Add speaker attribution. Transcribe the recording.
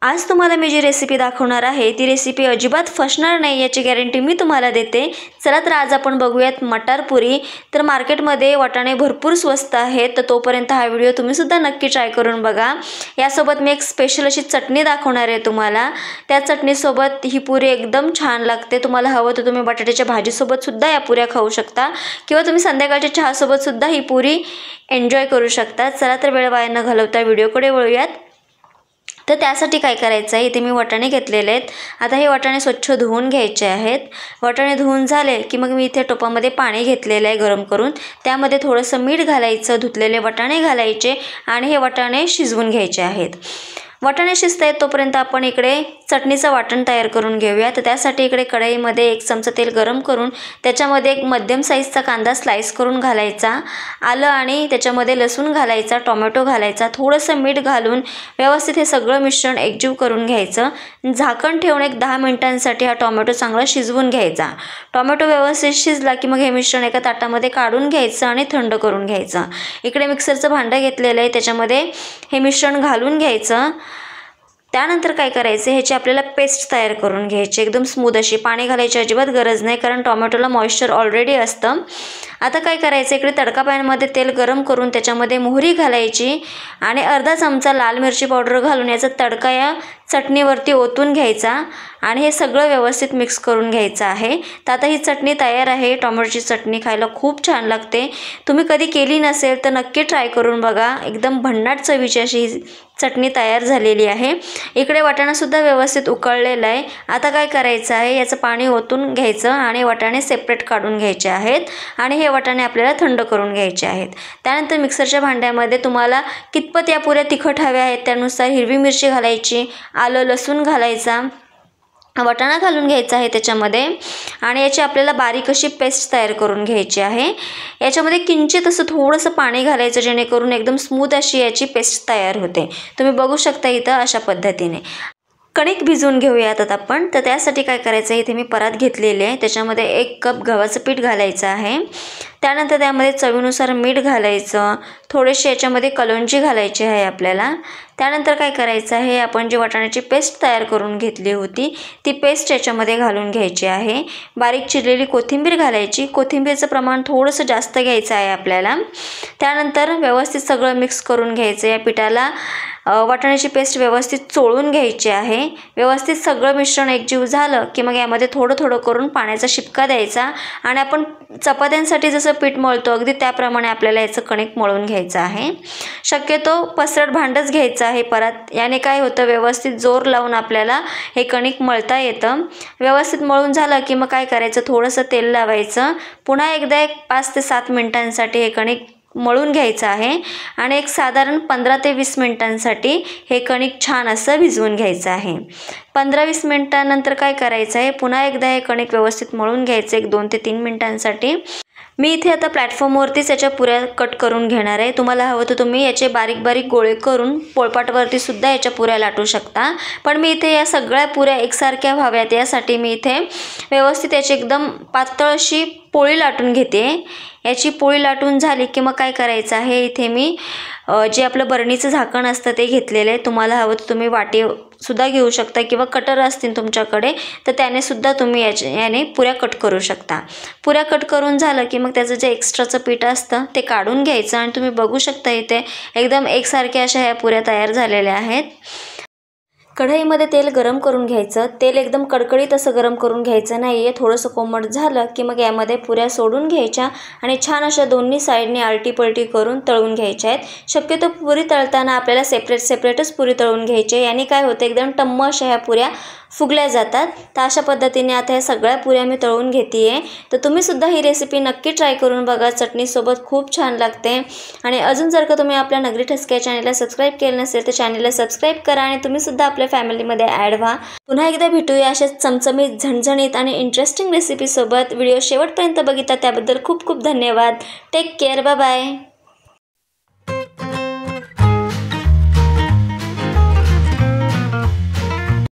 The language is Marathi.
Speaker 1: आज तुम्हाला मी जी रेसिपी दाखवणार आहे ती रेसिपी अजिबात फसणार नाही याची गॅरंटी मी तुम्हाला देते। चला तर आज आपण बघूयात मटार पुरी। तर मार्केटमध्ये वाटाणे भरपूर स्वस्त आहेत, तर तोपर्यंत हा व्हिडिओ तुम्ही सुद्धा नक्की ट्राय करून बघा। यासोबत मी एक स्पेशल अशी चटणी दाखवणार आहे तुम्हाला। त्या चटणीसोबत ही पुरी एकदम छान लागते। तुम्हाला हवं तर तुम्ही बटाट्याच्या भाजीसोबत सुद्धा या पुऱ्या खाऊ शकता किंवा तुम्ही संध्याकाळच्या चहासोबत सुद्धा ही पुरी एन्जॉय करू शकता। चला तर वेळ वाया न घालवता व्हिडिओकडे वळूयात। तर त्यासाठी काय करायचं आहे, इथे मी वाटाणे घेतलेले आहेत। आता हे वाटाणे स्वच्छ धुवून घ्यायचे आहेत। वाटाणे धुवून झाले की मग मी इथे टोपामध्ये पाणी घेतलेलं आहे गरम करून, त्यामध्ये थोडंसं मीठ घालायचं, धुतलेले वाटाणे घालायचे आणि हे वाटाणे शिजवून घ्यायचे आहेत। वाटाणे शिजतायत तोपर्यंत आपण इकडे चटणीचं वाटण तयार करून घेऊया। तर त्यासाठी इकडे कढईमध्ये 1 चमचा तेल गरम करून त्याच्यामध्ये एक मध्यम साईजचा कांदा स्लाइस करून घालायचा, आलं आणि त्याच्यामध्ये लसूण घालायचा, टोमॅटो घालायचा, थोडंसं मीठ घालून व्यवस्थित हे सगळं मिश्रण एकजीव करून घ्यायचं। झाकण ठेवून एक 10 मिनिटांसाठी हा टोमॅटो चांगला शिजवून घ्यायचा। टोमॅटो व्यवस्थित शिजला की मग हे मिश्रण एका ताटामध्ये काढून घ्यायचं आणि थंड करून घ्यायचं। इकडे मिक्सरचं भांडं घेतलेलं आहे, त्याच्यामध्ये हे मिश्रण घालून घ्यायचं। त्यानंतर काय करायचं, ह्याची आपल्याला पेस्ट तयार करून घ्यायची, एकदम स्मूथ अशी। पाणी घालायची अजिबात गरज नाही कारण टोमॅटोला मॉइश्चर ऑलरेडी असतं। आता काय करायचं, इकडे तडका पॅनमध्ये तेल गरम करून त्याच्यामध्ये मोहरी घालायची आणि अर्धा चमचा लाल मिरची पावडर घालून याचा तडका या चटणीवरती ओतून घ्यायचा आणि हे सगळं व्यवस्थित मिक्स करून घ्यायचं आहे। तर आता ही चटणी तयार आहे। टोमॅटोची चटणी खायला खूप छान लागते। तुम्ही कधी केली नसेल तर नक्की ट्राय करून बघा, एकदम भन्नाट चवीची अशी चटणी तयार झालेली आहे। इकडे वाटाणासुद्धा व्यवस्थित उकळलेला आहे। आता काय करायचं आहे, याचं पाणी ओतून घ्यायचं आणि वाटाणे सेपरेट काढून घ्यायचे आहेत आणि हे वाटाणे आपल्याला थंड करून घ्यायचे आहेत। त्यानंतर मिक्सरच्या भांड्यामध्ये तुम्हाला कितपत या पुऱ्या तिखट हव्या आहेत त्यानुसार हिरवी मिरची घालायची, आलं लसूण घालायचा, वाटाणा घालून घ्यायचा आहे त्याच्यामध्ये आणि याची आपल्याला बारीक अशी पेस्ट तयार करून घ्यायची आहे। याच्यामध्ये किंचित असं थोडंसं पाणी घालायचं जेणेकरून एकदम स्मूथ अशी याची पेस्ट तयार होते। तुम्ही बघू शकता इथं अशा पद्धतीने। कणिक भिजवून घेऊयात आता आपण। तर त्यासाठी काय करायचं आहे, इथे मी परात घेतलेली आहे, त्याच्यामध्ये 1 कप गव्हाचं पीठ घालायचं आहे। त्यानंतर त्यामध्ये चवीनुसार मीठ घालायचं, थोडीशी याच्यामध्ये कलोंजी घालायची आहे आपल्याला। त्यानंतर काय करायचं आहे, आपण जी वाटाण्याची पेस्ट तयार करून घेतली होती ती पेस्ट याच्यामध्ये घालून घ्यायची आहे। बारीक चिरलेली कोथिंबीर घालायची, कोथिंबीरचं प्रमाण थोडंसं जास्त घ्यायचं आहे आपल्याला। त्यानंतर व्यवस्थित सगळं मिक्स करून घ्यायचं। या पिठाला वाटाण्याची पेस्ट व्यवस्थित चोळून घ्यायची आहे। व्यवस्थित सगळं मिश्रण एकजीव झालं की मग यामध्ये थोडं थोडं करून पाण्याचा शिपका द्यायचा आणि आपण चपात्यांसाठी जसं पीठ मळतो अगदी त्याप्रमाणे आपल्याला याचं कणिक मळून घ्यायचं आहे। शक्यतो पसरट भांडंच घ्यायचं आहे परात, याने काय होतं व्यवस्थित जोर लावून आपल्याला हे कणिक मळता येतं। व्यवस्थित मळून झालं की मग काय करायचं, थोडंसं तेल लावायचं, पुन्हा एकदा 5 ते 7 मिनिटांसाठी हे कणिक मळून घ्यायचं आहे आणि एक साधारण 15 ते 20 मिनिटांसाठी हे कणिक छान असं भिजवून घ्यायचं आहे। 15-20 मिनिटांनंतर काय करायचं आहे, पुन्हा एकदा हे कणिक व्यवस्थित मळून घ्यायचं 1 2 ते 3 मिनिटांसाठी। मी इथे आता प्लॅटफॉर्मवरतीच याच्या पुऱ्या कट करून घेणार आहे। तुम्हाला हवं तर तुम्ही याचे बारीक बारीक गोळे करून पोळपाटवरती सुद्धा याच्या पुऱ्या लाटू शकता, पण मी इथे या सगळ्या पुऱ्या एकसारख्या व्हाव्यात यासाठी मी इथे व्यवस्थित याची एकदम पातळ अशी पोळी लाटून घेते। याची पोळी लाटून झाली की मग काय करायचं आहे, इथे मी जे आपलं बरणीचं झाकण असतं ते घेतलेलं आहे। तुम्हाला हवं तर तुम्ही वाटी सुद्धा घेऊ शकता किंवा कटर असतील तुमच्याकडे तर त्याने सुद्धा तुम्ही याने पुऱ्या कट करू शकता। पुऱ्या कट करून झालं की मग त्याचं जे एक्स्ट्राचं पीठ असतं ते काढून घ्यायचं आणि तुम्ही बघू शकता इथे एकदम एकसारख्या अशा ह्या पुऱ्या तयार झालेल्या आहेत। कढईमध्ये तेल गरम करून घ्यायचं। तेल एकदम कडकडीत असं गरम करून घ्यायचं नाही आहे, थोडंसं कोमट झालं की मग यामध्ये पुऱ्या सोडून घ्यायच्या आणि छान अशा दोन्ही साईडनी आलटी पलटी करून तळून घ्यायच्या आहेत। शक्यतो पुरी तळताना आपल्याला सेपरेटच पुरी तळून घ्यायची, याने काय होतं एकदम टम्म अशा ह्या पुऱ्या फुगल्या जातात। तर अशा पद्धतीने आता ह्या सगळ्या पुऱ्या मी तळून घेते आहे। तर तुम्ही सुद्धा ही रेसिपी नक्की ट्राय करून बघा, चटणीसोबत खूप छान लागते। आणि अजून जर का तुम्ही आपल्या नगरी ठसक्या चॅनलला सबस्क्राईब केलं नसेल तर चॅनलला सबस्क्राईब करा आणि तुम्ही सुद्धा आपल्या फॅमिलीमध्ये ॲड व्हा। पुन्हा एकदा भेटूया अशाच चमचमीत झणझणीत आणि इंटरेस्टिंग रेसिपीसोबत। व्हिडिओ शेवटपर्यंत बघितला त्याबद्दल खूप खूप धन्यवाद। Take care, bye bye.